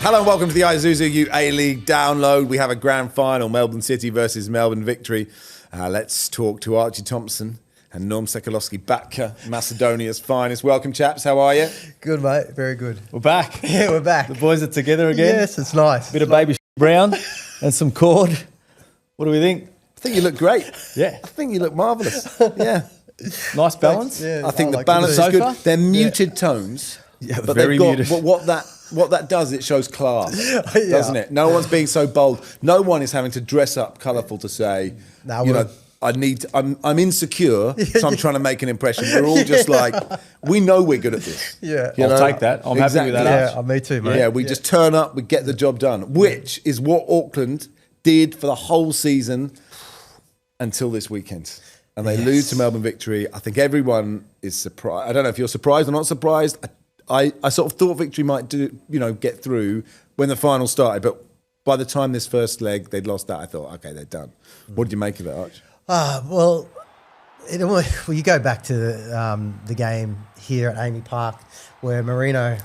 Hello and welcome to the Isuzu A-League download. We have a grand final, Melbourne City versus Melbourne Victory. Let's talk to Archie Thompson and Norm Sekulowski, Batka, Macedonia's finest. Welcome, chaps. How are you? Good, mate. Very good. We're back. Yeah, we're back. The boys are together again. Yes, it's nice. Bit of baby brown and some cord. What do we think? I think you look great. Yeah. I think you look marvellous. Yeah. Nice balance. Yeah, I think the like balance it. is good. Sofa? They're muted tones. Yeah, but very they've got, muted. What that does, it shows class, doesn't it? No one's being so bold. No one is having to dress up colourful to say, I'm insecure, so I'm trying to make an impression. We're all just like, we know we're good at this. Yeah. You I'll know? take that. I'm happy with that. Yeah, Arch. me too, mate. Yeah, we just turn up, we get the job done, which is what Auckland did for the whole season until this weekend. And they lose to Melbourne Victory. I think everyone is surprised. I don't know if you're surprised or not surprised. I sort of thought Victory might get through when the final started, but by the time this first leg they'd lost that, I thought, okay, they're done. What did you make of it, Arch? Well, you go back to the game here at Amy Park where Marino,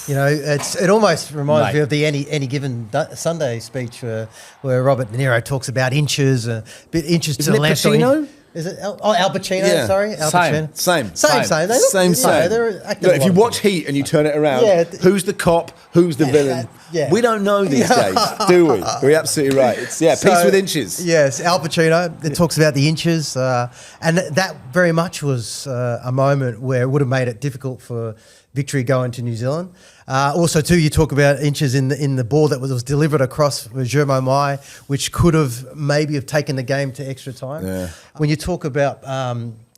it almost reminds me of the any given Sunday speech where Robert De Niro talks about inches, inches to the left. Pacino? Is it Al Pacino? Yeah. Sorry, Al Pacino. Same. They look, Same. they're acting Look, if you watch Heat and you turn it around, who's the cop? Who's the villain? We don't know these days, do we? You're absolutely right. It's peace with inches. Yes, Al Pacino. It talks about the inches, and that very much was a moment where it would have made it difficult for Victory going to New Zealand. Also, too, you talk about inches in the ball that was delivered across with Jermo Mai, which could have maybe taken the game to extra time. Yeah. When you talk about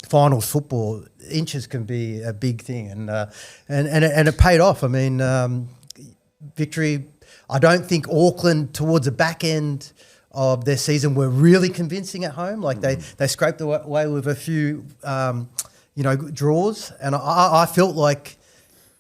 finals football, inches can be a big thing, and it paid off. I mean, Victory. I don't think Auckland towards the back end of their season were really convincing at home. Like they scraped away with a few draws, and I felt like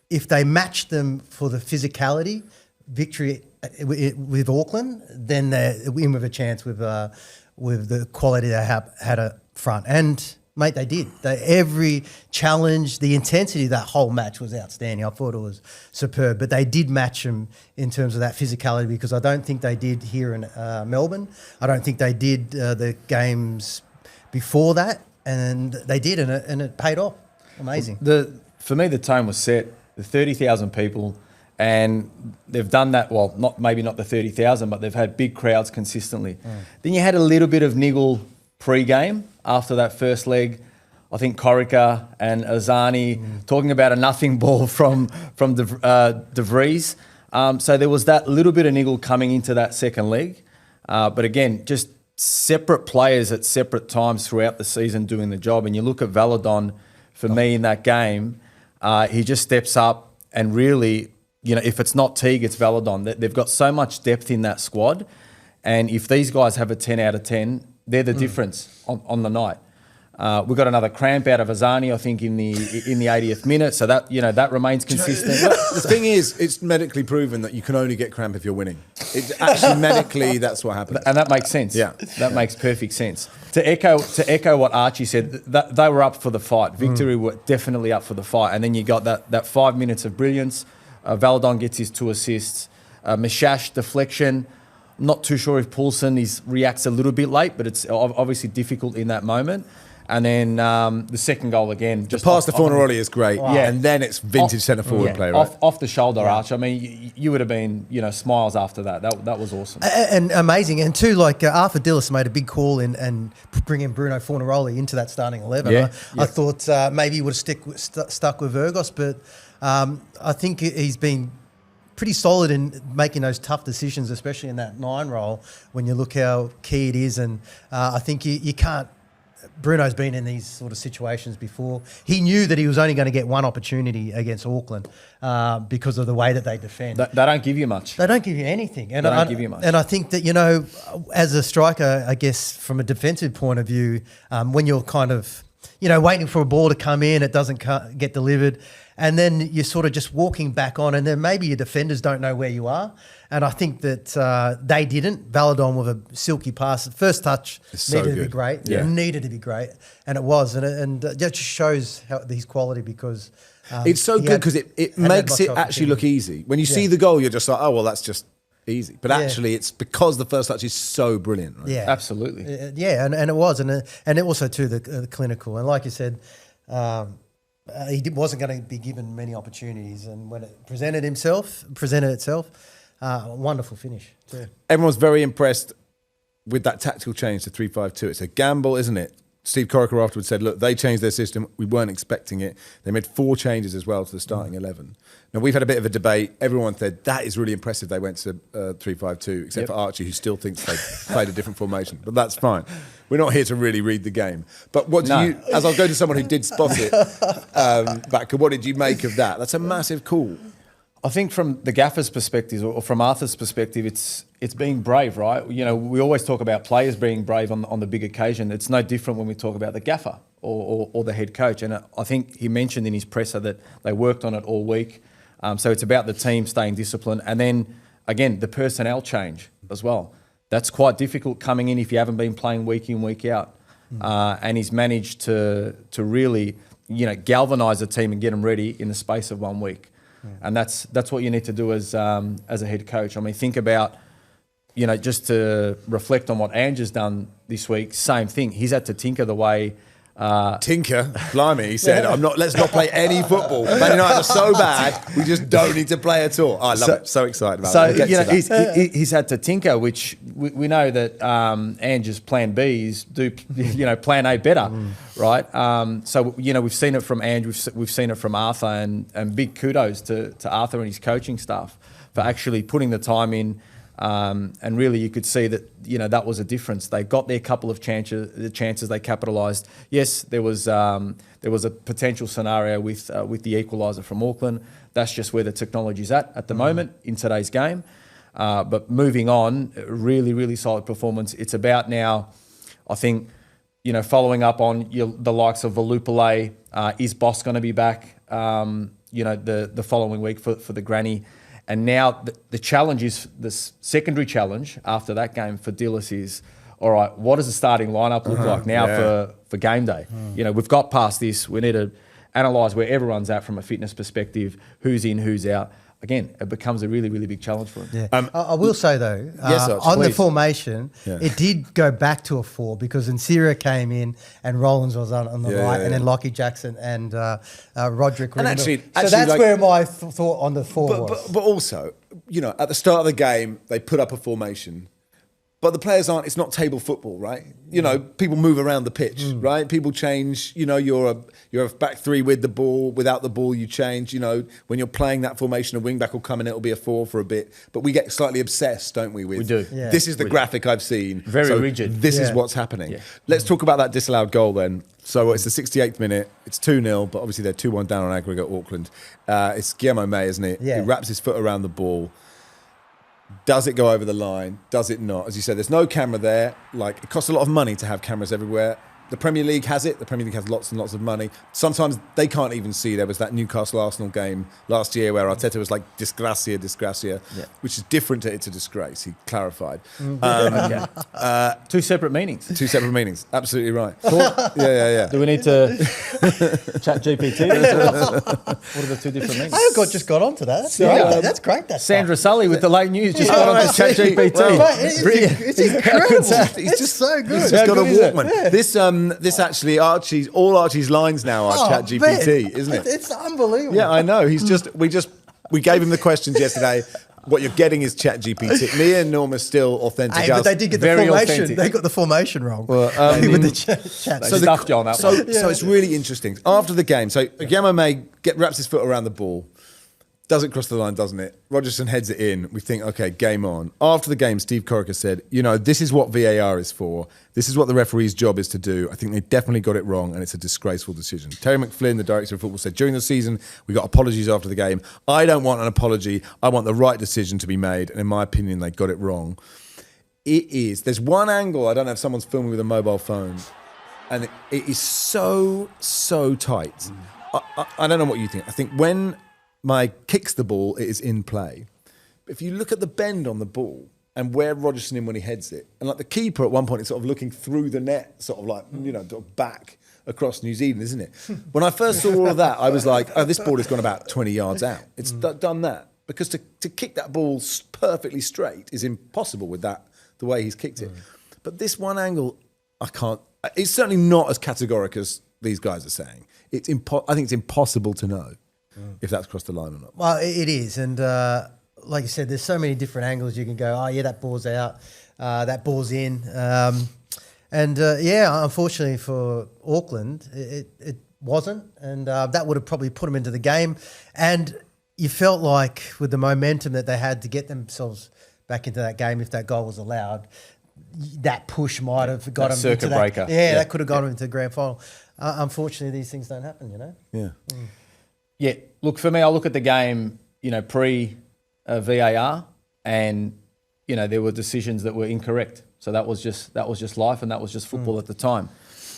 if they matched them for the physicality, Victory with Auckland, then they're in with a chance with the quality they had up front. And mate, they did. Every challenge, the intensity of that whole match was outstanding. I thought it was superb. But they did match them in terms of that physicality because I don't think they did here in Melbourne. I don't think they did the games before that. And they did, and it paid off. Amazing. For me, the tone was set. The 30,000 people, and they've done that. Well, maybe not the 30,000, but they've had big crowds consistently. Then you had a little bit of niggle pre-game after that first leg. I think Corica and Azani talking about a nothing ball from De Vries. So there was that little bit of niggle coming into that second leg. But again, just separate players at separate times throughout the season doing the job. And you look at Valadon, for me in that game, he just steps up and really, if it's not Teague, it's Valadon. They've got so much depth in that squad. And if these guys have a 10 out of 10, they're the difference on the night. We got another cramp out of Azani, I think, in the 80th minute. So that remains consistent. The thing is, it's medically proven that you can only get cramp if you're winning. It's actually medically, that's what happens. And that makes sense. Yeah. That makes perfect sense. To echo what Archie said, they were up for the fight. Victory were definitely up for the fight. And then you got that 5 minutes of brilliance. Valadon gets his 2 assists. Mishash deflection. Not too sure if Poulsen reacts a little bit late, but it's obviously difficult in that moment. And then the second goal again. The pass to Fornaroli is great. Wow. Yeah, and then it's vintage centre forward play, right? Off the shoulder arch. I mean, you would have been, smiles after that. That was awesome. And amazing. And too, like Arthur Dillis made a big call and bringing Bruno Fornaroli into that starting 11. Yeah. I thought maybe he would have stuck with Virgos, but I think he's been pretty solid in making those tough decisions, especially in that 9 role when you look how key it is. And I think you can't. Bruno's been in these sort of situations before. He knew that he was only going to get one opportunity against Auckland because of the way that they defend. They don't give you much. They don't give you anything. They don't give you much. And I think that, as a striker, I guess from a defensive point of view, when you're kind of, waiting for a ball to come in, it doesn't get delivered, and then you're sort of just walking back on, and then maybe your defenders don't know where you are. And I think that they didn't. Valadon with a silky pass. The first touch so needed to be good. great. Yeah. It needed to be great, and it was. And that just shows his quality because It's so he good had- because it had that makes much it actually look opportunity. easy. When you see Yeah. the goal, you're just like, oh, well, that's just easy. But Yeah. actually, it's because the first touch is so brilliant. Right? Yeah, Absolutely. Yeah, and it was, and it also too the clinical, and like you said, wasn't going to be given many opportunities, and when it presented itself, wonderful finish too. Everyone's very impressed with that tactical change to 3-5-2. It's a gamble, isn't it? Steve Corica afterwards said, look, they changed their system. We weren't expecting it. They made 4 changes as well to the starting 11. Now, we've had a bit of a debate. Everyone said, that is really impressive they went to 3-5-2, except for Archie, who still thinks they played a different formation. But that's fine. We're not here to really read the game. But what do No. you, as I'll go to someone who did spot it, Batka, what did you make of that? That's a massive call. I think from the gaffer's perspective or from Arthur's perspective, it's being brave, right? We always talk about players being brave on the big occasion. It's no different when we talk about the gaffer or the head coach. And I think he mentioned in his presser that they worked on it all week. So it's about the team staying disciplined. And then, again, the personnel change as well. That's quite difficult coming in if you haven't been playing week in, week out. And he's managed to really, galvanise the team and get them ready in the space of 1 week. And that's what you need to do as a head coach. I mean, think about, just to reflect on what Ange's done this week, same thing. He's had to tinker the way... Tinker, blimey, he said, let's not play any football. Man United are so bad, we just don't need to play at all. Oh, I love it. So excited about So, it. We'll get to that. he's had to tinker, which we know that Ange's plan B is do, plan A better, right? So, we've seen it from Ange, we've seen it from Arthur, and big kudos to Arthur and his coaching staff for actually putting the time in. And really, you could see that that was a difference. They got their couple of chances they capitalised. Yes, there was a potential scenario with the equaliser from Auckland. That's just where the technology's at the moment in today's game. But moving on, really, really solid performance. It's about now, I think, following up on the likes of Valupale. Is Boss going to be back? The following week for the granny. And now the challenge is, the secondary challenge after that game for Dillis is, all right, what does the starting lineup look like now for game day? We've got past this. We need to analyse where everyone's at from a fitness perspective, who's in, who's out. Again, it becomes a really, really big challenge for him. Yeah. I will say though, Yes, Arch, on the please. formation, Yeah. it did go back to a 4 because Nsira came in and Rollins was on the right, and then Lockie Jackson and Roderick were And in the actually- middle. So actually, that's like- where my thought on the 4 was. But also, at the start of the game, they put up a formation. But the players aren't, it's not table football, right? People move around the pitch, right? People change, you're a back 3 with the ball, without the ball you change, when you're playing that formation, a wing back will come and it'll be a 4 for a bit. But we get slightly obsessed, don't we? With We do. Yeah. This is the graphic I've seen. Very so rigid. This is Yeah. what's happening. Yeah. Let's talk about that disallowed goal then. So it's the 68th minute, it's 2-0, but obviously they're 2-1 down on aggregate Auckland. It's Guillermo May, isn't it? Yeah. He wraps his foot around the ball. Does it go over the line? Does it not? As you said, there's no camera there. It costs a lot of money to have cameras everywhere. The Premier League has it. The Premier League has lots and lots of money. Sometimes they can't even see. There was that Newcastle-Arsenal game last year where Arteta was like, disgracia, which is different to it's a disgrace, he clarified. Two separate meanings. 2 separate meanings. Absolutely right. Yeah. Do we need to chat GPT? What are the 2 different meanings? I just got onto that. That's Yeah. great. That's great. That's Sandra Sully with the late news just Oh, got on I to chat see. GPT. Well, It's incredible. He's just so good. He's just got a good is it? Walkman. This actually, all Archie's lines now are chat GPT, man, isn't it? It's unbelievable. Yeah, I know. We gave him the questions yesterday. What you're getting is chat GPT. Me and Norm are still authentic. Hey, but they did get the Very formation. authentic. They got the formation wrong. Well, with the chat. They stuffed you on that one. So it's really interesting. After the game, so Guillermo May wraps his foot around the ball. Does it cross the line, doesn't it? Rogerson heads it in. We think, okay, game on. After the game, Steve Corica said, this is what VAR is for. This is what the referee's job is to do. I think they definitely got it wrong, and it's a disgraceful decision. Terry McFlynn, the director of football, said, during the season, we got apologies after the game. I don't want an apology. I want the right decision to be made, and in my opinion, they got it wrong. It is. There's one angle. I don't know if someone's filming with a mobile phone. and it is so tight. I don't know what you think. I think when Mike kicks the ball, it is in play. But if you look at the bend on the ball and where Rogerson in when he heads it, and like the keeper at one point is sort of looking through the net, sort of like, sort of back across New Zealand, isn't it? When I first saw all of that, I was like, oh, this ball has gone about 20 yards out. It's done that. Because to kick that ball perfectly straight is impossible with the way he's kicked it. But this one angle, I can't. It's certainly not as categorical as these guys are saying. I think it's impossible to know if that's crossed the line or not. Well, it is, and like you said, there's so many different angles you can go. Oh yeah, that ball's out, that ball's in, unfortunately for Auckland, it wasn't, and that would have probably put them into the game. And you felt like with the momentum that they had to get themselves back into that game, if that goal was allowed, that push might have got them circuit into that. breaker. Yeah, that could have got them into the grand final. Unfortunately, these things don't happen, Yeah. Yeah, look, for me, I look at the game, pre VAR, and there were decisions that were incorrect. So that was just life, and that was just football at the time.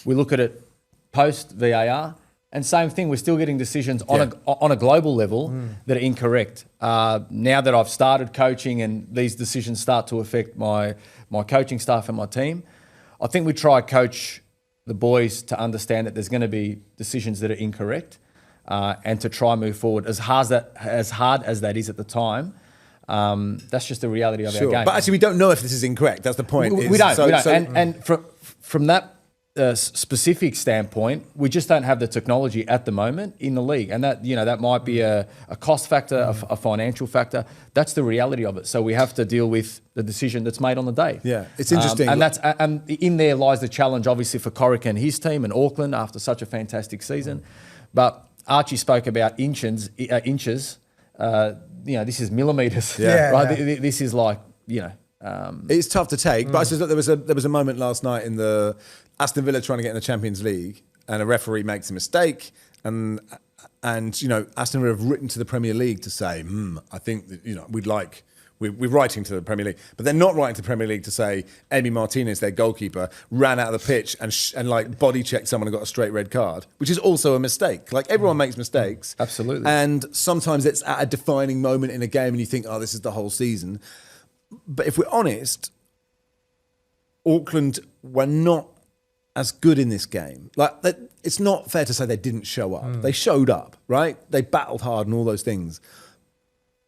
We look at it post VAR, and same thing. We're still getting decisions on a global level that are incorrect. Now that I've started coaching, and these decisions start to affect my coaching staff and my team, I think we try coach the boys to understand that there's going to be decisions that are incorrect. And to try and move forward as hard as that is at the time, that's just the reality of our game. But actually, we don't know if this is incorrect. That's the point. We don't. And from that specific standpoint, we just don't have the technology at the moment in the league, and that might be a cost factor, a financial factor. That's the reality of it. So we have to deal with the decision that's made on the day. Yeah, it's interesting, and in there lies the challenge, obviously, for Corica and his team and Auckland after such a fantastic season, but. Archie spoke about inches. This is millimeters. Right. Yeah. This is like It's tough to take. But I suppose there was a moment last night in the Aston Villa trying to get in the Champions League, and a referee makes a mistake, and Aston Villa have written to the Premier League to say, I think that we're writing to the Premier League, but they're not writing to the Premier League to say Emi Martinez, their goalkeeper, ran out of the pitch and like body checked someone and got a straight red card, which is also a mistake. Like everyone makes mistakes. Absolutely. And sometimes it's at a defining moment in a game and you think, oh, this is the whole season. But if we're honest, Auckland were not as good in this game. Like it's not fair to say they didn't show up. They showed up, right? They battled hard and all those things.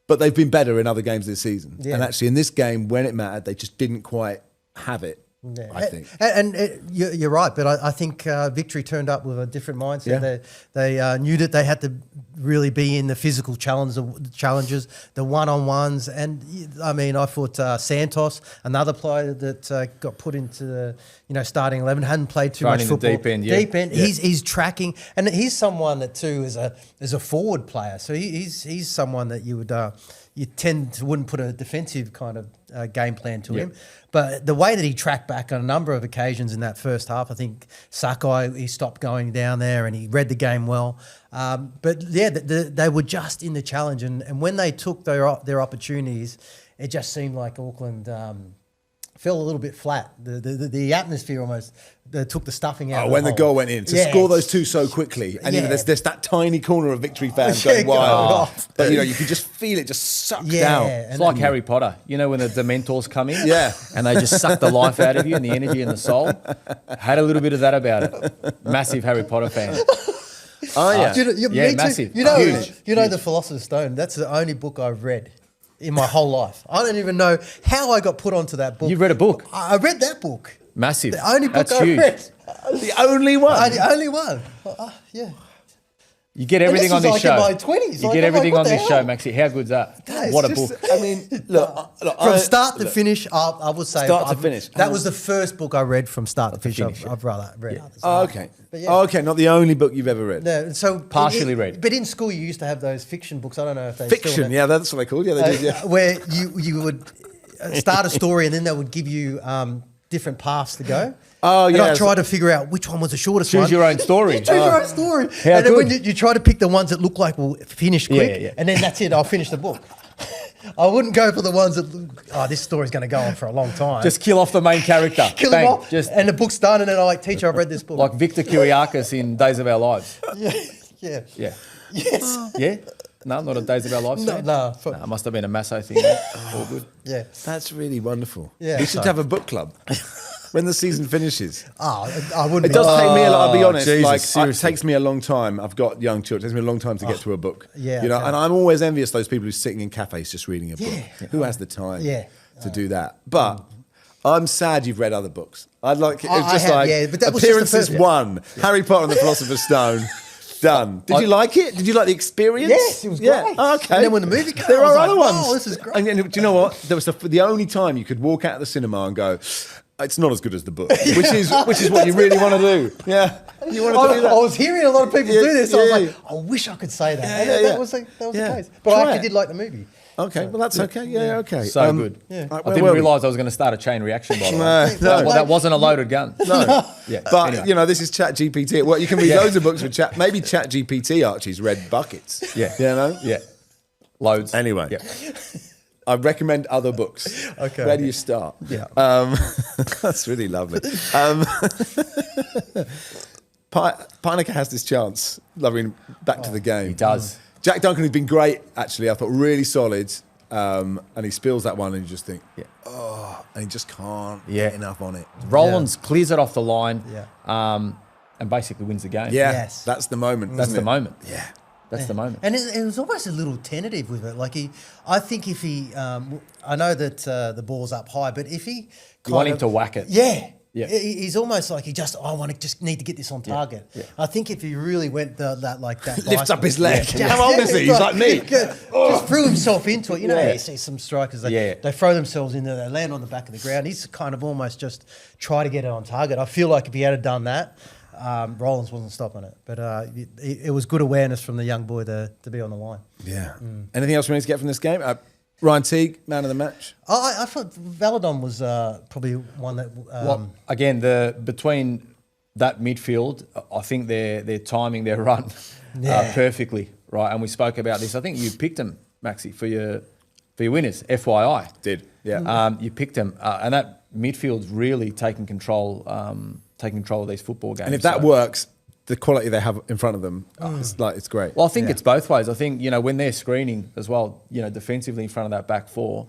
But they've been better in other games this season. Yeah. And actually in this game, when it mattered, they just didn't quite have it, I think. And you're right, but I think Victory turned up with a different mindset. Yeah. They knew that they had to really be in the physical challenges, the one-on-ones. And, I thought Santos, another player that got put into the starting 11, hadn't played too much football. Deep end, yeah. Deep end. Yeah. He's tracking. And he's someone that, too, is a forward player. So he's someone that you would... you wouldn't put a defensive kind of game plan to him. But the way that he tracked back on a number of occasions in that first half, I think Sakai, he stopped going down there and he read the game well. But yeah, they were just in the challenge. And when they took their opportunities, it just seemed like Auckland fell a little bit flat. The atmosphere almost took the stuffing out. When the goal went in, to score those two so quickly, and there's that tiny corner of Victory fans going wild. But you can just feel it just sucked down. It's like Harry Potter, when the Dementors come in, and they just suck the life out of you and the energy and the soul. Had a little bit of that about it. Massive Harry Potter fan. Oh yeah, massive. Huge. The Philosopher's Stone. That's the only book I've read in my whole life. I don't even know how I got put onto that book. You read a book? I read that book. Massive. The only book That's I huge. read. The only one? The only one. Yeah. You get everything on this show. In my 20s. You get everything on this show, Maxi. How good's that? What a book. Look, from start to finish, I would say. Start to finish. That was the first book I read from start to finish. I've read others. Oh, okay. Okay, not the only book you've ever read. No, so partially read. But in school, you used to have those fiction books. I don't know if they fiction. Yeah, that's what they called. Yeah, they did. Yeah, where you would start a story and then they would give you different paths to go. Oh, yeah. And I tried to figure out which one was the shortest one. Choose your own story. Choose your own story. How and then good. when you try to pick the ones that look like will finish quick, Yeah. and then that's it, I'll finish the book. I wouldn't go for the ones that, this story's going to go on for a long time. Just kill off the main character. kill Bang. them off. Just And the book's done, and then I'm like, teacher, I've read this book. like Victor Kiriakis in Days of Our Lives. yeah. Yeah. Yes. Yeah? No, not a Days of Our Lives fan? No. It must have been a Masso thing. Mate. All good. Yeah. That's really wonderful. Yeah. We should have a book club when the season finishes. Oh, I wouldn't. It does take me a lot. I'll be honest. Jesus, like it seriously. takes me a long time. I've got young children. It takes me a long time to get to a book. yeah, you know, okay. and I'm always envious of those people who's sitting in cafes just reading a book. Who has the time? Yeah. To do that, but. I'm sad you've read other books. I'd like it's I just have, like yeah, but that was just the appearances first- one, Harry Potter and the Philosopher's Stone, done. Did you like it? Did you like the experience? Yes, it was Yeah. great. Oh, okay. And then when the movie came, there I was are like, other ones. "Oh, this is great." And do you know what? There was the only time you could walk out of the cinema and go, it's not as good as the book, which is what you really want to do. Yeah, you want to do that. I was hearing a lot of people Yeah, do this. I was yeah, like, yeah. I wish I could say that. Yeah, And yeah, that yeah. was the Yeah. case. But Try I actually it. did like the movie. Okay, well that's okay. Yeah, okay. So good. Yeah. Right, I where didn't were we? realise I was going to start a chain reaction, by the way. No. That wasn't a loaded gun. No, Yeah, but anyway. you know this is Chat GPT. Well, you can read loads of books with Chat. Maybe Chat GPT. Archie's read buckets. Yeah. you know. Yeah. Loads. Anyway. Yeah. I recommend other books. Okay. Where do you start? Yeah. That's really lovely. Pinecker has this chance. Loving back to the game. He does. Jack Duncan has been great, actually. I thought really solid. And he spills that one and you just think, Yeah. and he just can't Yeah. get enough on it. Rollins clears it off the line Yeah. and basically wins the game. Yeah, Yes. that's the moment. That's isn't the it? moment. Yeah. That's the moment. And it was almost a little tentative with it. Like I think if he, I know that the ball's up high, but if he, You want kind him of- to whack it. Yeah. Yeah. He's almost like I want to just need to get this on target. Yeah. I think if he really went that Lifts up his leg. Yeah. How old is he? He's like me. Just threw himself into it. You know, Yeah. you see some strikers, Yeah. they throw themselves in there, they land on the back of the ground. He's kind of almost just try to get it on target. I feel like if he had done that, Rollins wasn't stopping it. But it was good awareness from the young boy to be on the line. Yeah. Anything else we need to get from this game? Ryan Teague, man of the match. I thought Valadon was probably one that. Well, again, between that midfield, I think they're timing their run perfectly, right? And we spoke about this. I think you picked them, Maxi, for your winners. FYI, Did. Yeah. you picked them, and that midfield's really taking control of these football games. And if that So- works, the quality they have in front of them, it's great. Well, I think it's both ways. I think when they're screening as well, defensively in front of that back four,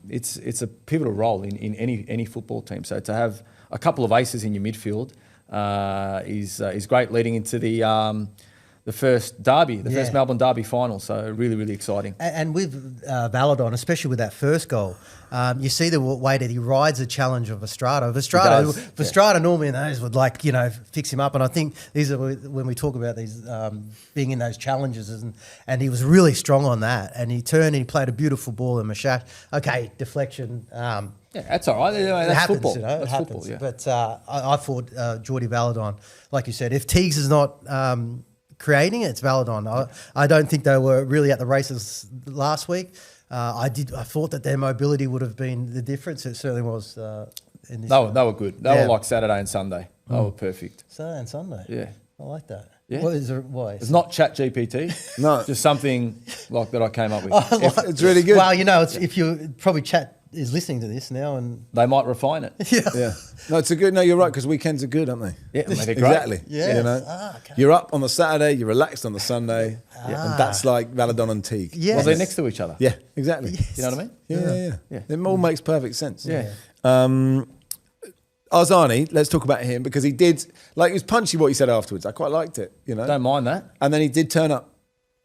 it's a pivotal role in any football team. So to have a couple of aces in your midfield is great, leading into the first derby, the first Melbourne derby final. So really, really exciting. And with Valadon, especially with that first goal, you see the way that he rides the challenge of Estrada. Estrada normally in those would fix him up. And I think these are when we talk about these being in those challenges, and he was really strong on that. And he turned and he played a beautiful ball in Mashak. Okay, deflection. Yeah, that's all right. It That's happens, football. it That's happens. football. Yeah. But I thought Geordie Valadon, like you said, if Teagues is not creating it, it's Valadon. I don't think they were really at the races last week. I thought that their mobility would have been the difference. It certainly was in this. They were good. They Yeah. were like Saturday and Sunday. They were perfect. Saturday and Sunday. Yeah. I like that. Yeah. What is there? Why? It's not Chat GPT. No. Just something like that I came up with. It's really good. Well, if you probably chat is listening to this now, and They might refine it. Yeah. No, it's a good. No, you're right because weekends are good, aren't they? Yeah, they're great. Exactly. Yeah. You know, Okay. you're up on the Saturday, you're relaxed on the Sunday, and that's like Valadon and Teague. Yeah. Well, they're next to each other. Yeah. Exactly. You know what I mean? Yeah. It all makes perfect sense. Yeah. Arzani, let's talk about him because he did it was punchy what he said afterwards. I quite liked it. Don't mind that. And then he did turn up.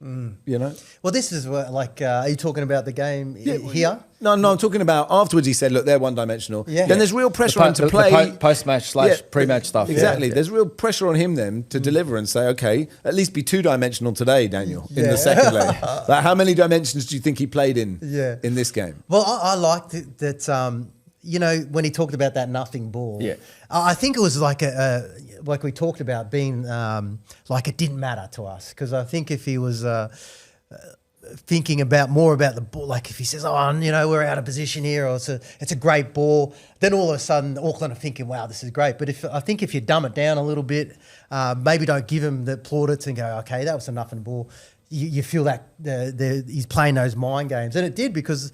well, this is what, are you talking about the game here? No, I'm talking about afterwards. He said, "Look, they're one-dimensional." Yeah. Then there's real pressure on him to play post-match / pre-match stuff. Exactly. Yeah. There's real pressure on him then to deliver and say, "Okay, at least be two-dimensional today, Daniel, in the second leg." Like, how many dimensions do you think he played in this game? Well, I liked it that when he talked about that nothing ball. Yeah. I think it was like like we talked about being like it didn't matter to us because I think if he was thinking more about the ball. Like if he says, "Oh, we're out of position here," or it's a great ball, then all of a sudden Auckland are thinking, "Wow, this is great." But I think if you dumb it down a little bit, maybe don't give him the plaudits and go, "Okay, that was a nothing ball." You feel that he's playing those mind games, and it did because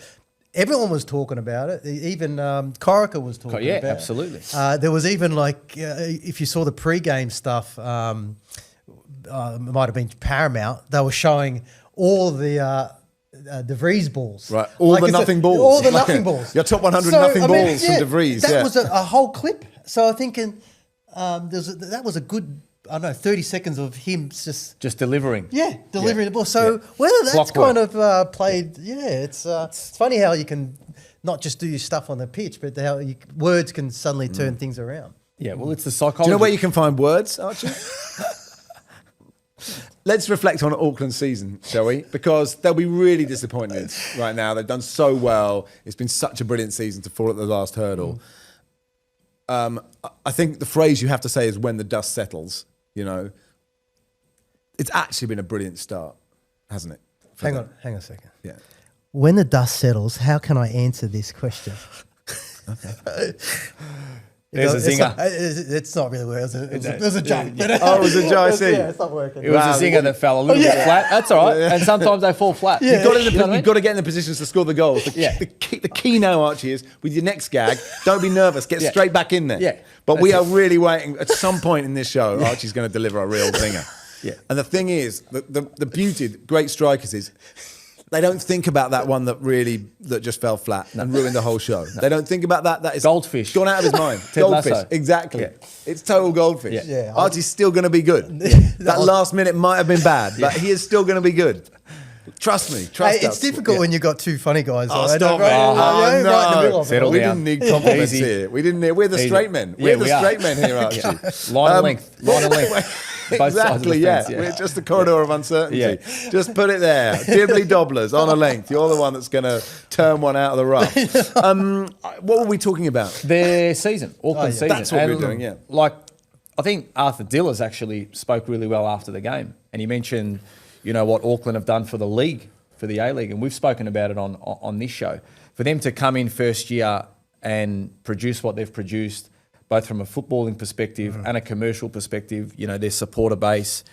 everyone was talking about it. Even Corica was talking about it. Yeah, absolutely. There was even if you saw the pre-game stuff, it might have been Paramount. They were showing all the De Vries balls, Right, all the nothing balls. all the nothing balls. Your top 100 nothing balls from De Vries. That yeah. was a whole clip. So I'm thinking that was a good, 30 seconds of him just delivering. delivering the ball. So whether that's Clockwork. kind of played, it's funny how you can not just do your stuff on the pitch, but how words can suddenly turn things around. Yeah, well, it's the psychology. Do you know where you can find words, Archie? Let's reflect on Auckland's season, shall we? Because they'll be really disappointed right now. They've done so well. It's been such a brilliant season to fall at the last hurdle. I think the phrase you have to say is when the dust settles, It's actually been a brilliant start, hasn't it? Hang on a second. Yeah. When the dust settles, how can I answer this question? There's a zinger. It's not really worth it. It was a joke. Oh, it was a joke, I see. Yeah, it's not working. It was a zinger that fell a little bit flat. That's all right. And sometimes they fall flat. You've got, You know what I mean? to get in the positions to score the goals. The key now, Archie, is with your next gag, don't be nervous. Get straight back in there. Yeah. But we are really waiting. At some point in this show, Archie's going to deliver a real zinger. Yeah. And the thing is, the beauty of great strikers is they don't think about that one that just fell flat and ruined the whole show. They don't think about that. That is Goldfish. gone out of his mind. Ted Goldfish, Lasso. exactly. Yeah. It's total goldfish. Yeah. Yeah, Archie's still going to be good. That last minute might have been bad, but he is still going to be good. Trust me. Trust us. It's difficult when you've got two funny guys. Oh, though, stop it. right? Oh, Right in the no. middle of it. Settle We down. didn't need compliments Easy. here. We didn't. We're the Easy. straight men. Yeah, We're the we are. straight men here, Archie. Line and length. Line and length. Both sides of Exactly, the yeah. fence, We're just the corridor of uncertainty. Yeah. Just put it there. Dibbly dobblers on a length. You're the one that's going to turn one out of the rough. What were we talking about? Their season, Auckland season. That's what we're And, doing, yeah. I think Arthur Dillers actually spoke really well after the game, and he mentioned, what Auckland have done for the league, for the A-League, and we've spoken about it on this show. For them to come in first year and produce what they've produced, both from a footballing perspective and a commercial perspective, their supporter base.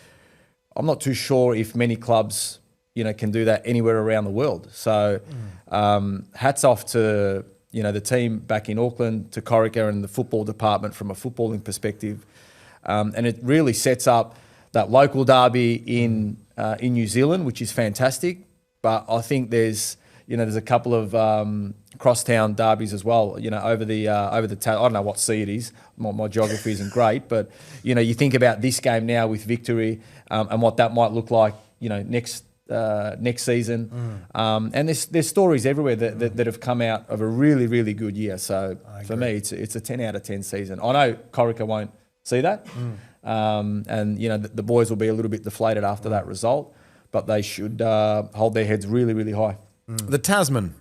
I'm not too sure if many clubs, can do that anywhere around the world. So hats off to, the team back in Auckland, to Corica and the football department from a footballing perspective. And it really sets up that local derby in New Zealand, which is fantastic. But I think there's a couple of crosstown derbies as well. Over the I don't know what sea it is. My geography isn't great, but you think about this game now with Victory and what that might look like. Next season. And there's stories everywhere that have come out of a really, really good year. So for me, it's a 10 out of 10 season. I know Corica won't see that, and the boys will be a little bit deflated after that result, but they should hold their heads really, really high. The Tasman.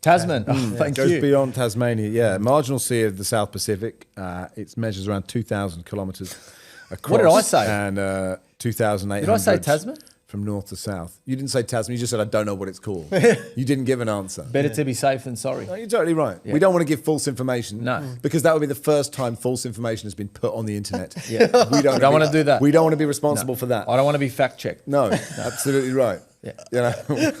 Tasman, thank Goes you. beyond Tasmania, yeah. Marginal sea of the South Pacific. It measures around 2,000 kilometres across. What did I say? And 2,800. Did I say Tasman? From north to south. You didn't say Tasman. You just said, I don't know what it's called. You didn't give an answer. Better to be safe than sorry. No, you're totally right. We don't want to give false information. No. Because that would be the first time false information has been put on the internet. Yeah. We don't wanna do that. We don't want to be responsible for that. I don't want to be fact checked. No, absolutely right. Yeah. You You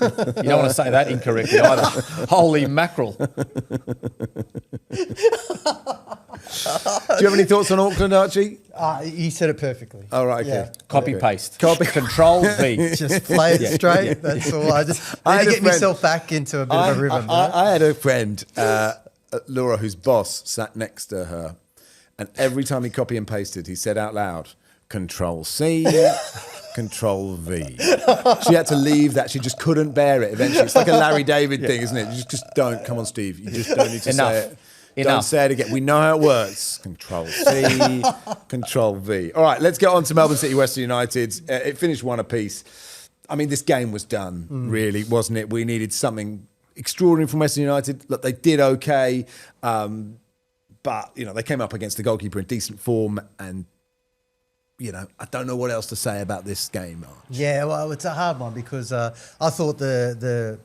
don't want to say that incorrectly either. Holy mackerel. Do you have any thoughts on Auckland, Archie? You said it perfectly. Oh, right, okay. Yeah. Copy Okay. paste. Copy. Control V. Just play it straight. That's all. I just I need had to a get friend- myself back into a bit of a rhythm. I had a friend, Laura, whose boss sat next to her, and every time he copy and pasted, he said out loud, Control C, Control V. She had to leave that. She just couldn't bear it eventually. It's like a Larry David thing, isn't it? You just don't. Come on, Steve. You just don't need to Enough. say it. Don't Enough. say it again. We know how it works. Control C, Control V. All right, let's get on to Melbourne City Western United. It finished 1 apiece. I mean, this game was done, really, wasn't it? We needed something extraordinary from Western United. Look, they did okay, but they came up against the goalkeeper in decent form, and I don't know what else to say about this game. Arch. Yeah, well, it's a hard one because I thought the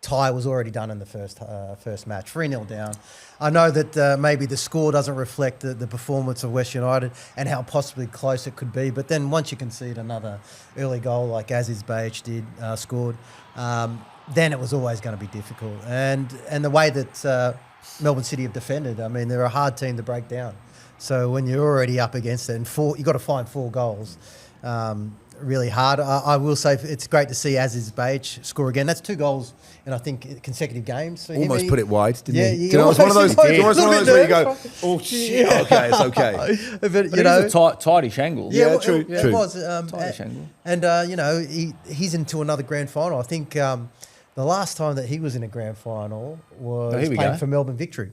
tie was already done in the first match, 3-0 down. I know that maybe the score doesn't reflect the performance of West United and how possibly close it could be, but then once you concede another early goal like Aziz Behich did, scored, then it was always going to be difficult. And the way that Melbourne City have defended, I mean, they're a hard team to break down. So when you're already up against it and you've got to find 4 goals, really hard. I will say it's great to see Aziz Behich score again. That's 2 goals in, I think, consecutive games. For Almost him. put it wide, didn't he? Yeah, You know, it's one of those. almost- It's almost one of those where you go, nervous. "Oh shit, okay, it's okay." But, But it is a tightish angle. Yeah, well, true, It true. was. Tightish angle. And he's into another grand final. I think the last time that he was in a grand final was here we playing go. for Melbourne Victory.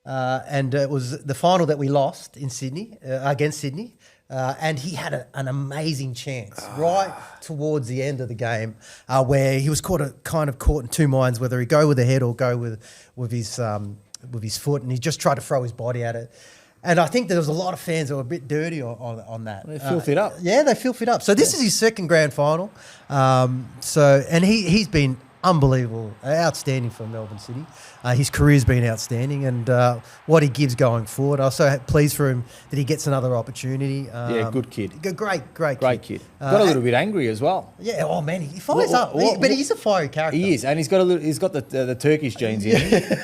And it was the final that we lost in Sydney, against Sydney. And he had an amazing chance right towards the end of the game where he was caught in 2 minds, whether he go with the head or go with his foot. And he just tried to throw his body at it. And I think there was a lot of fans that were a bit dirty on that. They filth it up. Yeah, they filth it up. So this is his second grand final. And he's been unbelievable, outstanding for Melbourne City. His career's been outstanding, and what he gives going forward. I'm so pleased for him that he gets another opportunity. Yeah, good kid. Great Great kid. Got a little bit angry as well. Yeah, oh man, he fires What- up. what- But he's a fiery character. He is, and he's got the Turkish genes in him.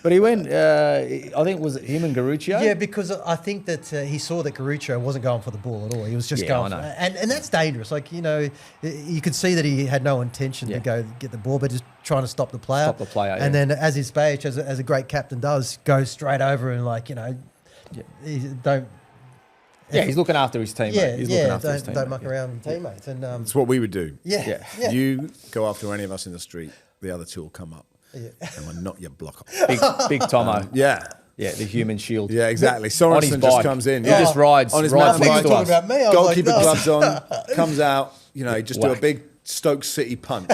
But he went. I think was it him and Garuccio? Yeah, because I think that he saw that Garuccio wasn't going for the ball at all. He was just Yeah, going I know. and that's dangerous. Like, you could see that he had no intention to go get the ball, but just trying to stop the player. Stop the player, And yeah. then Aziz Behich, as a great captain does, goes straight over and don't... Yeah, he's looking after his teammate. Yeah, He's looking after his don't teammate. muck around with teammates. And It's what we would do. yeah. You go after any of us in the street, the other 2 will come up, Yeah. and we'll knock your block off. Big Tomo. Yeah, Yeah, the human shield. yeah, exactly. On his Sorensen just bike. comes in. He just rides on his rides mountain next bike. to us. About me, I was Goalkeeper like, no. gloves on, comes out. Just do a Whack. big Stoke City punch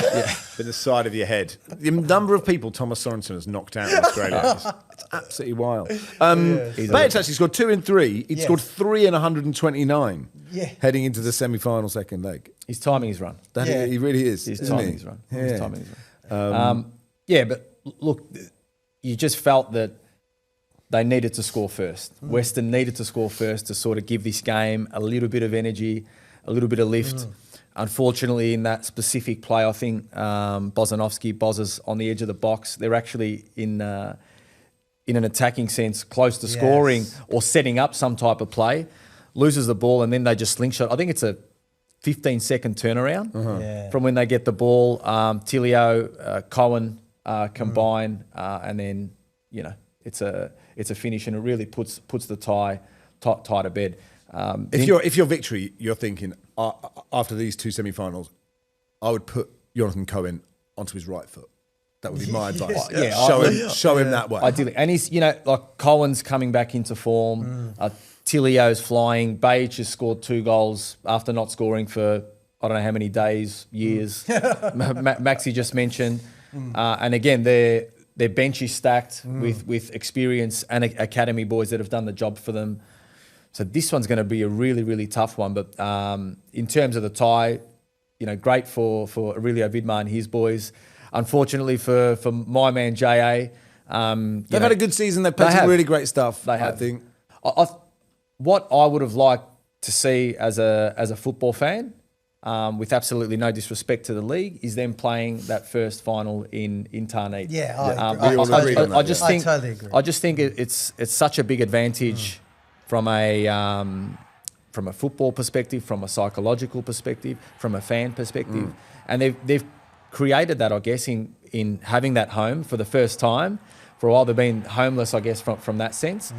in the side of your head. The number of people Thomas Sorensen has knocked out in Australia, it's absolutely wild. Behich actually scored 2 in 3. He'd Yeah. scored 3 in 129 Yeah. heading into the semi-final second leg. His timing is run. Yeah. He really is. His isn't timing he? is run. Yeah. His timing is run. Yeah, but look, you just felt that they needed to score first. Western needed to score first to sort of give this game a little bit of energy, a little bit of lift. Unfortunately, in that specific play, I think Bozanovsky is on the edge of the box. They're actually in an attacking sense close to scoring or setting up some type of play, loses the ball, and then they just slingshot. I think it's a 15-second turnaround Yeah. from when they get the ball. Tilio, Cohen combine, and then it's a finish, and it really puts the tie to bed. If you're Victory, you're thinking after these 2 semi-finals, I would put Jonathan Cohen onto his right foot. That would be my advice. Show him that way. Ideally, and he's like Cohen's coming back into form. Tilio's flying. Behich has scored 2 goals after not scoring for I don't know how many days, years. Maxi just mentioned, and again their bench is stacked with experience and academy boys that have done the job for them. So this one's going to be a really, really tough one. But in terms of the tie, great for Aurelio Vidmar and his boys. Unfortunately for my man JA, They've had a good season. They've played some really great stuff. They have. I think. What I would have liked to see as a football fan, with absolutely no disrespect to the league, is them playing that first final in Tarneet. Yeah, I agree. We all agreed on that, I just I think totally agree. I just think it's such a big advantage from a football perspective, from a psychological perspective, from a fan perspective, and they've created that, I guess, in having that home for the first time. For a while, they've been homeless, I guess, from that sense.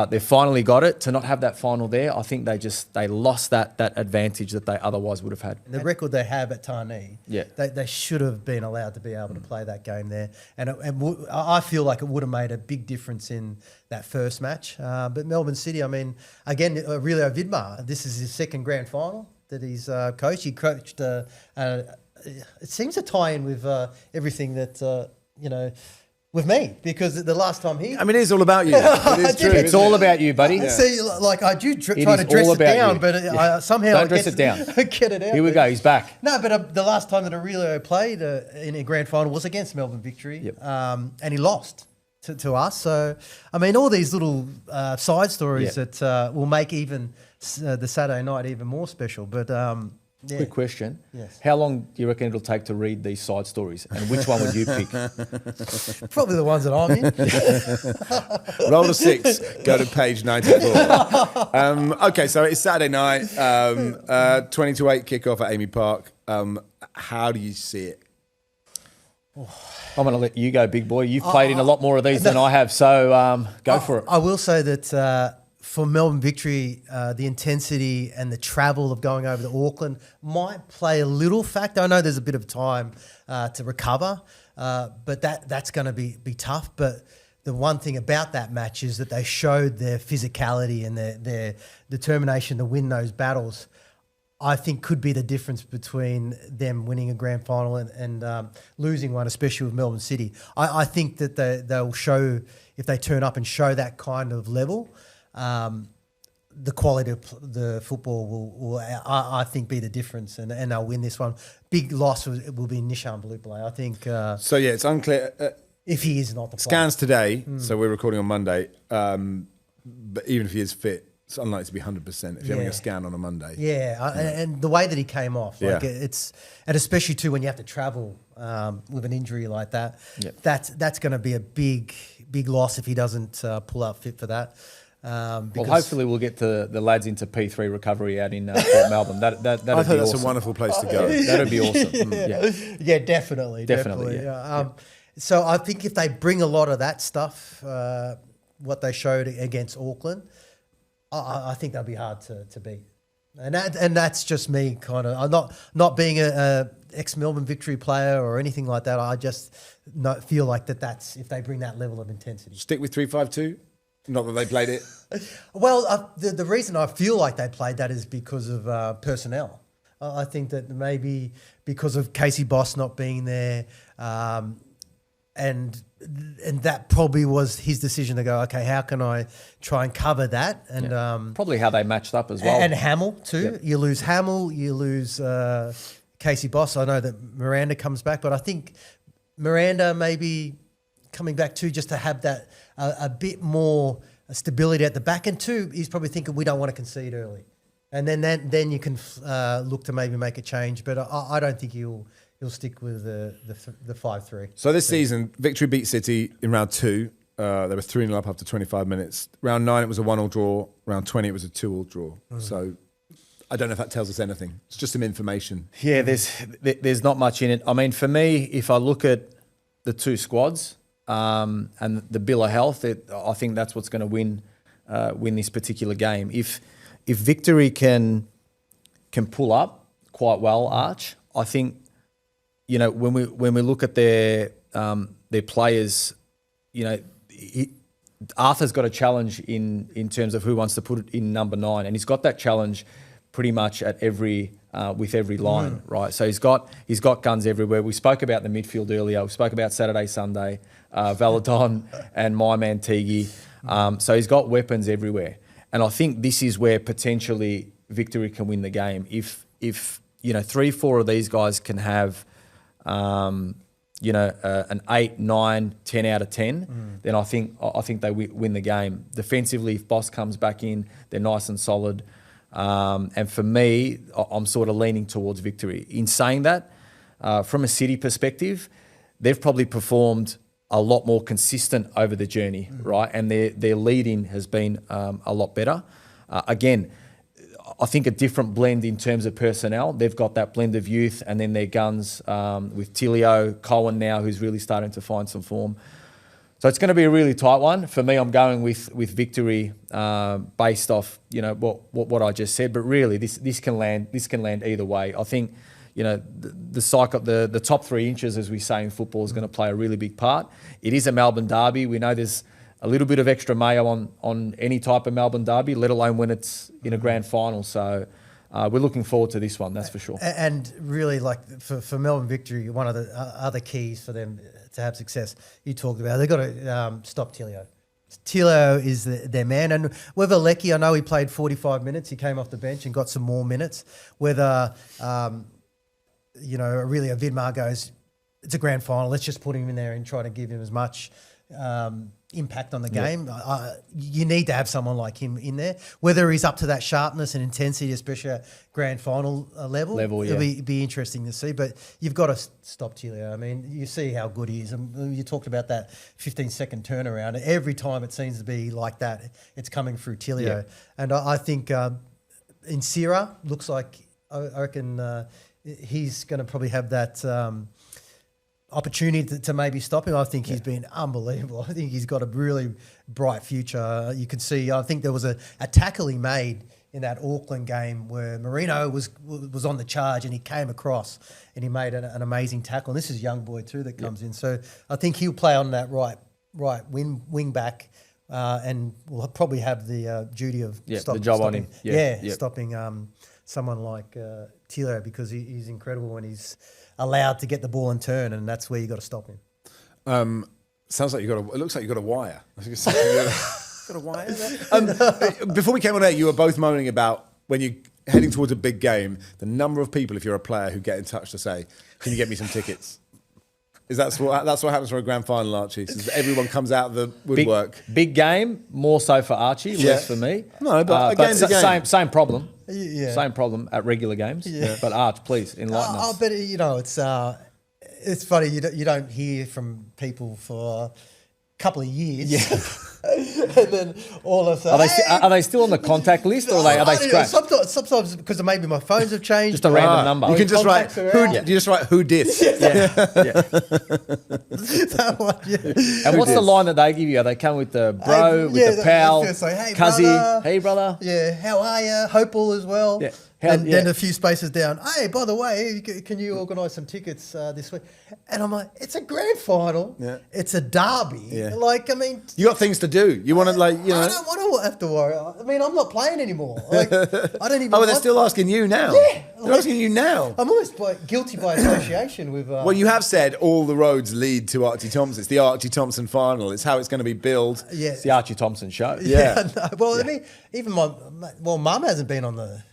They've finally got it. To not have that final there, I think they lost that advantage that they otherwise would have had. The record they have at Tarnee, Yeah. they should have been allowed to be able to play that game there. And I feel like it would have made a big difference in that first match. But Melbourne City, I mean, again, Aurelio Vidmar, this is his second grand final that he's coached. He coached, it seems to tie in with everything that, with me because the last time he. I mean, it is all about you. It is true. It's all about you, buddy. See, like I do try is to dress all it about down, you. but somehow Don't I dress get it down. Get it out. Here we go. He's back. No, but the last time that Aurelio played in a grand final was against Melbourne Victory, Yep. and he lost to us. So, I mean, all these little side stories Yep. that will make even the Saturday night even more special. But yeah. Quick question. Yes. How long do you reckon it'll take to read these side stories? And which one would you pick? Probably the ones that I'm in. Roll a 6, go to page 94. Okay, so it's Saturday night, 20 to 8 kickoff at Amy Park. How do you see it? I'm going to let you go, big boy. You've played in a lot more of these than I have, so go for it. I will say that for Melbourne Victory, the intensity and the travel of going over to Auckland might play a little factor. I know there's a bit of time to recover, but that's going to be tough. But the one thing about that match is that they showed their physicality and their determination to win those battles. I think could be the difference between them winning a grand final and losing one, especially with Melbourne City. I think that they'll show, if they turn up and show that kind of level, the quality of the football will I think, be the difference, and they'll win this one. Big loss will be Nishan Balupale. I think So, yeah, it's unclear. if he is not the player. Scans today, so we're recording on Monday. But even if he is fit, it's unlikely to be 100% if you're having Yeah. a scan on a Monday. Yeah, and the way that he came off, like Yeah. and especially too when you have to travel with an injury like that, Yep. that's going to be a big loss if he doesn't pull up fit for that. Well, Because hopefully we'll get the lads into P3 recovery out in Port Melbourne. That'd I be think that's awesome. a wonderful place to go. That'd be awesome. Yeah. yeah, definitely. Yeah. So I think if they bring a lot of that stuff, what they showed against Auckland, I think they'll be hard to beat. And that's just me kind of. I'm not being a ex-Melbourne Victory player or anything like that. I just feel like that's if they bring that level of intensity. Stick with 3-5-2. Not that they played it. Well, the reason I feel like they played that is because of personnel. I think that maybe because of Casey Boss not being there, and that probably was his decision to go, okay, how can I try and cover that? And Probably how they matched up as well. and Hamill too. Yep. You lose Hamill, you lose Casey Boss. I know that Miranda comes back, but I think Miranda maybe coming back too, just to have that a bit more stability at the back. And two, he's probably thinking we don't want to concede early, and then you can look to maybe make a change. But I don't think he'll stick with the 5-3. So this season, Victory beat City in round 2. They were 3-0 up after 25 minutes. Round 9, it was a 1-1 draw. Round 20, it was a 2-2 draw. So I don't know if that tells us anything. It's just some information. Yeah, there's not much in it. I mean, for me, if I look at the two squads and the bill of health, I think that's what's going to win this particular game. If Victory can pull up quite well, Arch, I think, you know, when we look at their players, you know, Arthur's got a challenge in terms of who wants to put it in number 9, and he's got that challenge pretty much at with every line, right? So he's got guns everywhere. We spoke about the midfield earlier. We spoke about Saturday, Sunday, Valadon and my man Tigi. So he's got weapons everywhere, and I think this is where potentially Victory can win the game if you know 3-4 of these guys can have you know an 8, 9, 10 out of 10, then I think they win the game. Defensively, if Boss comes back in, they're nice and solid. And for me, I'm sort of leaning towards Victory. In saying that, from a City perspective, they've probably performed a lot more consistent over the journey, right? And their lead-in has been a lot better. Again, I think a different blend in terms of personnel. They've got that blend of youth and then their guns with Tilio, Cohen now, who's really starting to find some form. So it's going to be a really tight one. For me, I'm going with Victory based off, you know, what I just said. But really, this can land either way. I think, you know, the top 3 inches, as we say in football, is going to play a really big part. It is a Melbourne derby. We know there's a little bit of extra mayo on any type of Melbourne derby, let alone when it's in a grand final. So we're looking forward to this one, that's for sure. And really, like for Melbourne Victory, one of the other keys for them to have success, you talked about, they've got to stop Tilio. Tilio is their man. And whether Lecky, I know he played 45 minutes, he came off the bench and got some more minutes. Whether, really a Vidmar goes, it's a grand final, let's just put him in there and try to give him as much impact on the game. You need to have someone like him in there. Whether he's up to that sharpness and intensity, especially at grand final level, it'll be interesting to see. But you've got to stop Tilio. I mean, you see how good he is. And you talked about that 15-second turnaround. Every time it seems to be like that, it's coming through Tilio. Yeah. And I think in Sierra, looks like, I reckon he's going to probably have that opportunity to maybe stop him. I think he's been unbelievable. I think he's got a really bright future. You can see, I think there was a tackle he made in that Auckland game where Marino was on the charge and he came across and he made an amazing tackle. And this is a young boy too that comes in. So I think he'll play on that right wing back and will probably have the duty of the job on him. Stopping someone like Tilio, because he's incredible when he's allowed to get the ball and turn, and that's where you got to stop him. Sounds like it looks like you got a wire. Got a wire there? Before we came on air, you were both moaning about when you're heading towards a big game, the number of people, if you're a player, who get in touch to say, "Can you get me some tickets?" That's what happens for a grand final, Archie. So everyone comes out of the woodwork. Big game, more so for Archie, less for me. No, but again's a game. Same problem. Yeah. Same problem at regular games. Yeah. But Arch, please enlighten us. But it's funny, you don't hear from people for a couple of years. Yeah. And then all of a sudden, are they still on the contact list, or are they scratched? Sometimes because maybe my phones have changed. Just a random number. You can just write who dis. And what's the line that they give you? Are they come with the bro, with the pal, hey, cuzzy, brother. hey brother? Yeah, how are you? Hopeful as well. Yeah. Then a few spaces down, hey, by the way, can you organise some tickets this week? And I'm like, it's a grand final. Yeah. It's a derby. Yeah. Like, I mean... You got things to do. You want to, I don't want to have to worry. I mean, I'm not playing anymore. Like, I don't even... they're still asking you now. Yeah. They're asking you now. I'm almost guilty by association with... Well, you have said all the roads lead to Archie Thompson. It's the Archie Thompson final. It's how it's going to be billed. Yeah. It's the Archie Thompson show. Yeah. No. Well, I mean, even Mum hasn't been on the...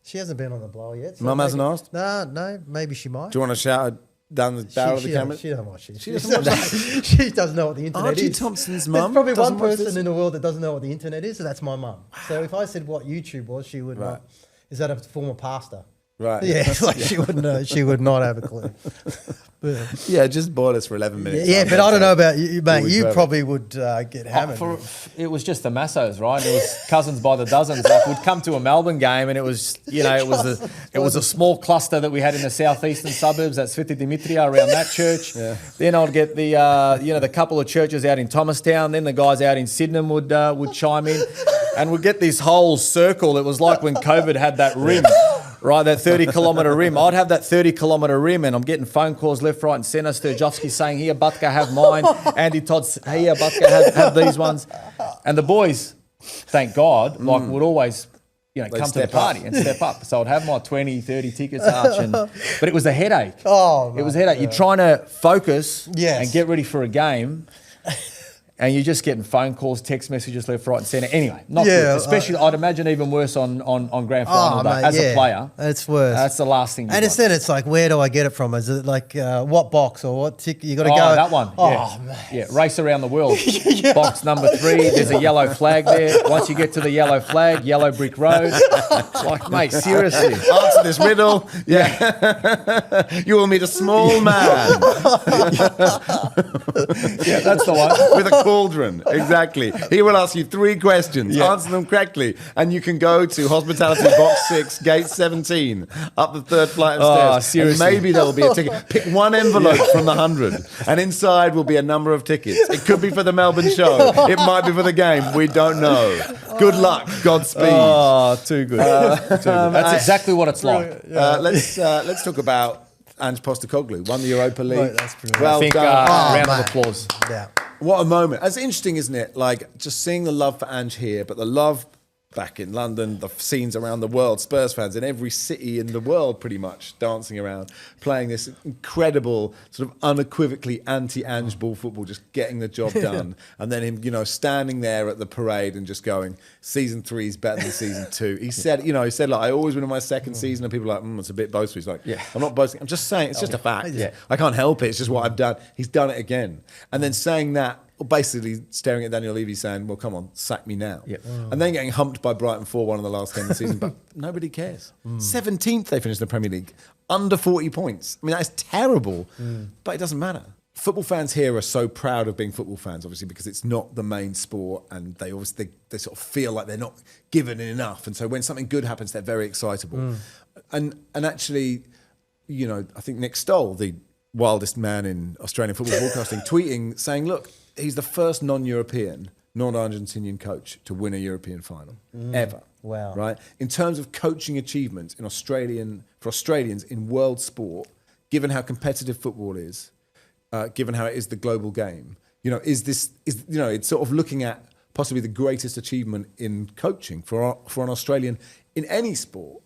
she hasn't been on the blower yet. So Mum hasn't asked? No, maybe she might. Do you want to shout her down the barrel of the camera? She doesn't watch it. She doesn't watch that. She doesn't know what the internet Archie is. Thompson's There's mum probably doesn't one watch person this? in the world that doesn't know what the internet is, and that's my mum. So if I said what YouTube was, she would not. Is that a former pastor? Right. Yeah, like she wouldn't know. She would not have a clue. But, yeah, just boil us for 11 minutes. Yeah, but I don't know about you, mate. You probably would get hammered. It was just the massos, right? It was cousins by the dozens. Like, we'd come to a Melbourne game, and it was, it was a small cluster that we had in the southeastern suburbs at Sveti Dimitria around that church. Yeah. Then I'd get the the couple of churches out in Thomastown. Then the guys out in Sydenham would chime in, and we'd get this whole circle. It was like when COVID had that rim. Right, that 30-kilometre rim. I'd have that 30-kilometre rim, and I'm getting phone calls left, right, and centre. Sturjovski saying, "Here, Butka, have mine." Andy Todd's, "Here, Butka, have these ones." And the boys, thank God, would always, come to the party and step up. So I'd have my 20, 30 tickets, Arch, but it was a headache. Oh, it was a headache. You're trying to focus Yes. and get ready for a game. And you're just getting phone calls, text messages left, right, and centre. Anyway, not good. Especially, I'd imagine even worse on grand final day. Mate, As a player, it's worse. That's the last thing. And instead, it's like, where do I get it from? Is it like what box or what ticket? You got to go. That one. Oh, yeah. man. Yeah, race around the world. Box number 3. There's a yellow flag there. Once you get to the yellow flag, yellow brick road. Like, mate, seriously. Answer this riddle. Yeah. You will meet a small man. Yeah, that's the one. With a cauldron. Exactly. He will ask you 3 questions. Yeah. Answer them correctly. And you can go to Hospitality Box 6, Gate 17, up the 3rd flight of stairs. Seriously. And maybe there will be a ticket. Pick one envelope from the 100. And inside will be a number of tickets. It could be for the Melbourne show. It might be for the game. We don't know. Good luck. Godspeed. Oh, too good. Too good. That's exactly what it's like. Let's talk about Ange Postecoglou. Won the Europa League. Right, that's brilliant. Well I think done. round mate. of applause. Yeah. What a moment. It's interesting, isn't it? Like, just seeing the love for Ange here, but the love back in London, the scenes around the world, Spurs fans in every city in the world pretty much dancing around, playing this incredible, sort of unequivocally anti-Ange ball football, just getting the job done. And then him, standing there at the parade and just going, season 3 is better than season 2. He said, like, I always win in my second season, and people are like, it's a bit boastful. He's like, I'm not boasting. I'm just saying, it's just a fact. Yeah. I can't help it. It's just what I've done. He's done it again. And then saying that, basically staring at Daniel Levy saying, well, come on, sack me now. Yep. And then getting humped by Brighton 4-1 in the last game of the season, but nobody cares. 17th they finished in the Premier League, under 40 points. I mean, that is terrible, but it doesn't matter. Football fans here are so proud of being football fans, obviously, because it's not the main sport, and they obviously they sort of feel like they're not given enough. And so when something good happens, they're very excitable. And actually, I think Nick Stoll, the wildest man in Australian football broadcasting, tweeting, saying, look, he's the first non-European, non-Argentinian coach to win a European final ever. Wow. Right? In terms of coaching achievements for Australians in world sport, given how competitive football is, given how it is the global game, it's sort of looking at possibly the greatest achievement in coaching for an Australian in any sport,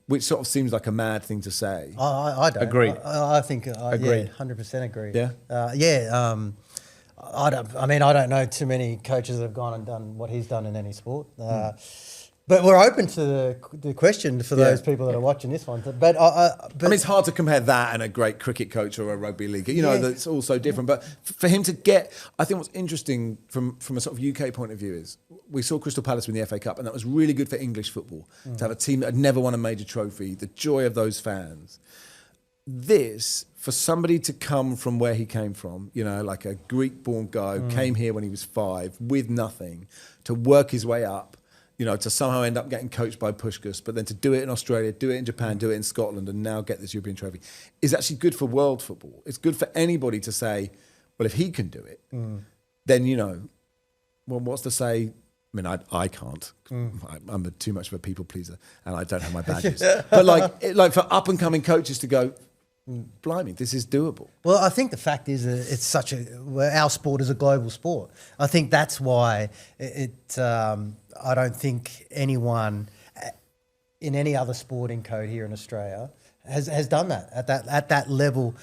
which sort of seems like a mad thing to say. I don't. Agreed. I think, Agreed. 100% agree. Yeah? I don't know too many coaches that have gone and done what he's done in any sport. But we're open to the question for those people that are watching this one. But it's hard to compare that and a great cricket coach or a rugby league. That's all so different. But for him to get, I think what's interesting from a sort of UK point of view is we saw Crystal Palace win the FA Cup, and that was really good for English football to have a team that had never won a major trophy. The joy of those fans. This, for somebody to come from where he came from, like a Greek-born guy who came here when he was 5 with nothing, to work his way up, to somehow end up getting coached by Puskás, but then to do it in Australia, do it in Japan, do it in Scotland, and now get this European trophy, is actually good for world football. It's good for anybody to say, well, if he can do it, then, well, what's to say? I mean, I can't. I'm too much of a people pleaser, and I don't have my badges. But like for up and coming coaches to go, blimey, this is doable. Well, I think the fact is our sport is a global sport. I think that's why I don't think anyone in any other sporting code here in Australia has done that at that level.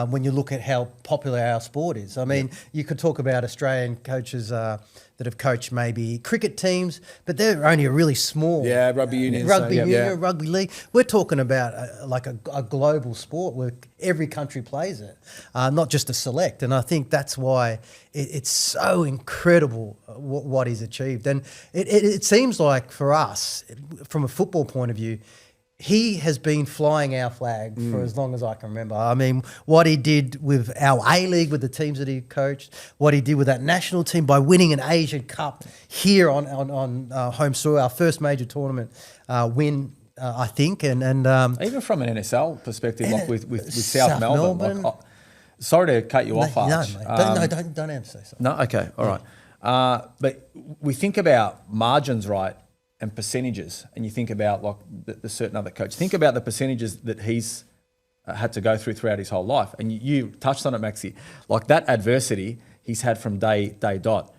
When you look at how popular our sport is, I mean, you could talk about Australian coaches that have coached maybe cricket teams, but they're only a really small rugby union, rugby league. We're talking about a global sport where every country plays it, not just a select. And I think that's why it's so incredible what he's achieved. And it seems like for us, from a football point of view, he has been flying our flag for as long as I can remember. I mean, what he did with our A-League, with the teams that he coached, what he did with that national team by winning an Asian Cup here on home soil, our first major tournament win, I think. And even from an NSL perspective, like with South Melbourne. Like, sorry to cut you off, Arch. Don't emphasise. No, okay, all right. But we think about margins, right? And percentages, and you think about like the certain other coach. Think about the percentages that he's had to go throughout his whole life. And you touched on it, Maxi. Like that adversity he's had from day dot.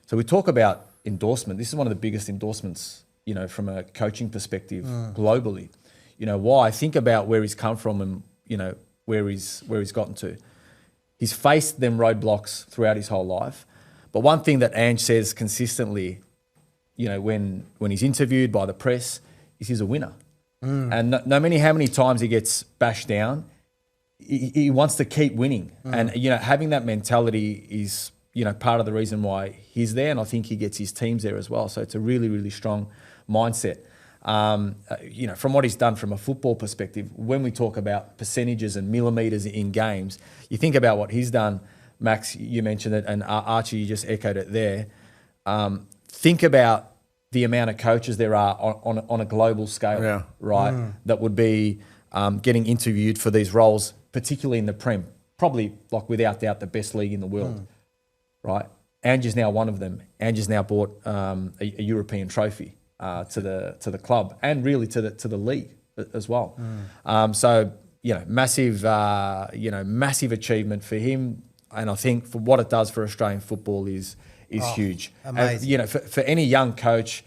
So we talk about endorsement. This is one of the biggest endorsements, from a coaching perspective globally. Why? Think about where he's come from and where he's gotten to. He's faced them roadblocks throughout his whole life. But one thing that Ange says consistently, when he's interviewed by the press, is he's a winner. And no matter how many times he gets bashed down, he wants to keep winning. And, having that mentality is, part of the reason why he's there. And I think he gets his teams there as well. So it's a really, really strong mindset. From what he's done from a football perspective, when we talk about percentages and millimetres in games, you think about what he's done. Max, you mentioned it, and Archie, you just echoed it there. Think about the amount of coaches there are on a global scale, right? That would be getting interviewed for these roles, particularly in the Prem, probably like without doubt the best league in the world, right? Ange is now one of them. Ange has now brought a European trophy to the club and really to the league as well. So massive achievement for him, and I think for what it does for Australian football is huge. Amazing. For any young coach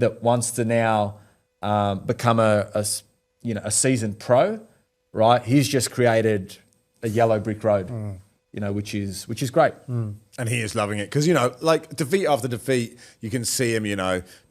that wants to now become a seasoned pro, right? He's just created a yellow brick road, which is great. And he is loving it because, like defeat after defeat, you can see him,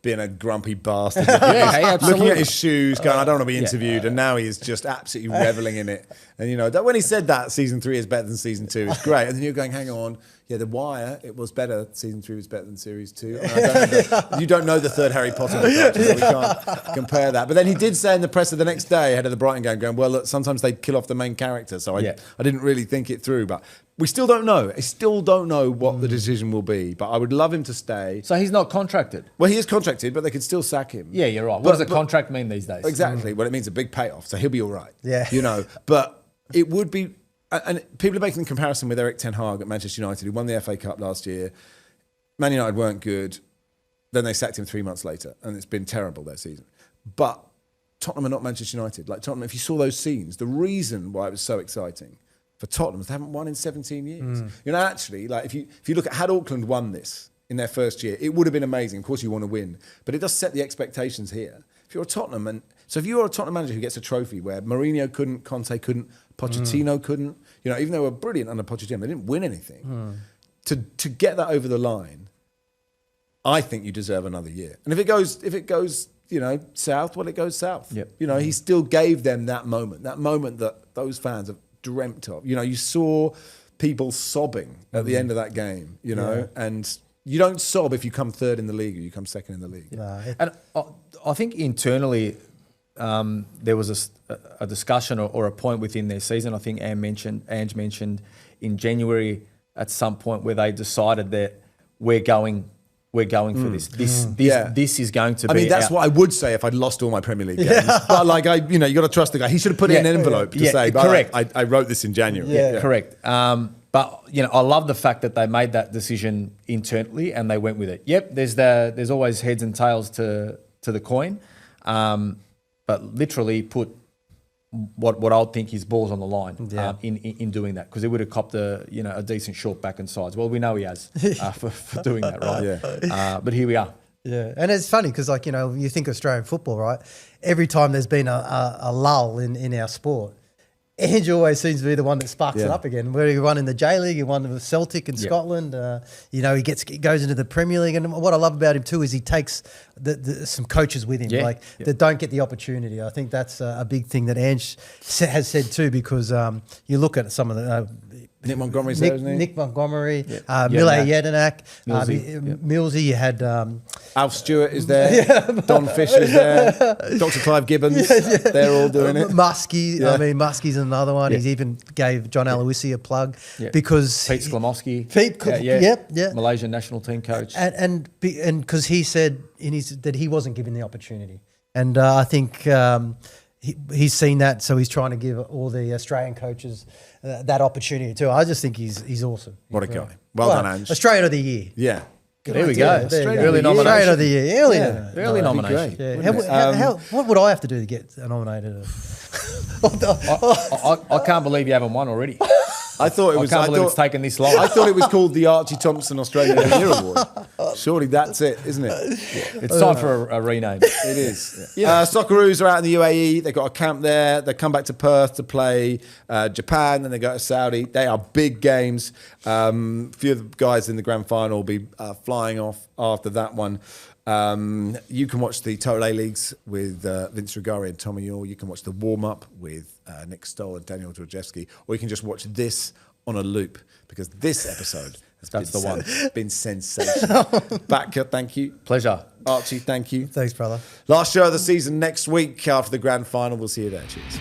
being a grumpy bastard. Looking at his shoes, going, I don't want to be interviewed. And now he is just absolutely reveling in it. And, that when he said that season 3 is better than season 2, it's great. And then you're going, hang on. Yeah, The Wire, it was better. Season 3 was better than series 2. And you don't know the third Harry Potter, so we can't compare that. But then he did say in the presser the next day, ahead of the Brighton game, going, well, look, sometimes they kill off the main character. So I didn't really think it through. But we still don't know. I still don't know what the decision will be. But I would love him to stay. So he's not contracted? Well, he is contracted, but they could still sack him. Yeah, you're right. What does a contract mean these days? Exactly. Well, it means a big payoff. So he'll be all right. Yeah. But it would be... And people are making a comparison with Eric Ten Hag at Manchester United, who won the FA Cup last year. Man United weren't good. Then they sacked him 3 months later, and it's been terrible their season. But Tottenham are not Manchester United. Like Tottenham, if you saw those scenes, the reason why it was so exciting for Tottenham is they haven't won in 17 years. Actually, like if you look at had Auckland won this in their first year, it would have been amazing. Of course, you want to win, but it does set the expectations here. If you're a Tottenham, if you're a Tottenham manager who gets a trophy where Mourinho couldn't, Conte couldn't, Pochettino couldn't, even though they were brilliant under Pochettino, they didn't win anything. To get that over the line, I think you deserve another year. And if it goes, south, well, it goes south. Yep. He still gave them that moment that those fans have dreamt of. You saw people sobbing at the end of that game. And you don't sob if you come third in the league or you come second in the league. And I think internally there was a discussion or a point within their season. I think Ange mentioned in January at some point where they decided that we're going for this. This is going to be. I mean, that's what I would say if I'd lost all my Premier League games. But you got to trust the guy. He should have put it in an envelope to say, correct. I wrote this in January. Yeah, correct. But I love the fact that they made that decision internally and they went with it. Yep, there's always heads and tails to the coin, but literally put what I would think is balls on the line in doing that, because he would have copped a decent short back and sides. Well, we know he has for doing that, right? But here we are. Yeah, and it's funny because you think Australian football, right? Every time there's been a lull in our sport, Ange always seems to be the one that sparks it up again. Where he won in the J League, he won with Celtic in Scotland. He goes into the Premier League, and what I love about him too is he takes some coaches with him, that don't get the opportunity. I think that's a big thing that Ange has said too, because you look at some of the. Nick Montgomery's there, isn't he? Nick Montgomery, Mile Jedinak, Millsy. You had Alf Stewart is there, Don Fisher's there, Dr. Clive Gibbons. They're all doing it. Muskie, I mean, Muskie's another one. He's even gave John Aloisi a plug because Pete Sklamowski, Malaysian national team coach, and because he said that he wasn't given the opportunity, and I think. He's seen that, so he's trying to give all the Australian coaches that opportunity too. I just think he's awesome. What a guy. Well done, Ange. Australian of the Year. Yeah. There we go. Early nomination. Australian of the Year. Early nomination. Yeah. What would I have to do to get nominated? I can't believe you haven't won already. I thought it was. I can't believe it's taken this long. I thought it was called the Archie Thompson Australian of the Year Award. Surely that's it, isn't it? It's time for a rename. It is. Socceroos are out in the UAE. They've got a camp there. They come back to Perth to play Japan, then they go to Saudi. They are big games. A few of the guys in the grand final will be flying off after that one. You can watch the Total A Leagues with Vince Rugari and Tommy Orr. You can watch the warm-up with Nick Stoll and Daniel Dwojewski, or you can just watch this on a loop, because this episode has been sensational. Backer, thank you. Pleasure. Archie, thank you. Thanks, brother. Last show of the season next week after the grand final. We'll see you there. Cheers.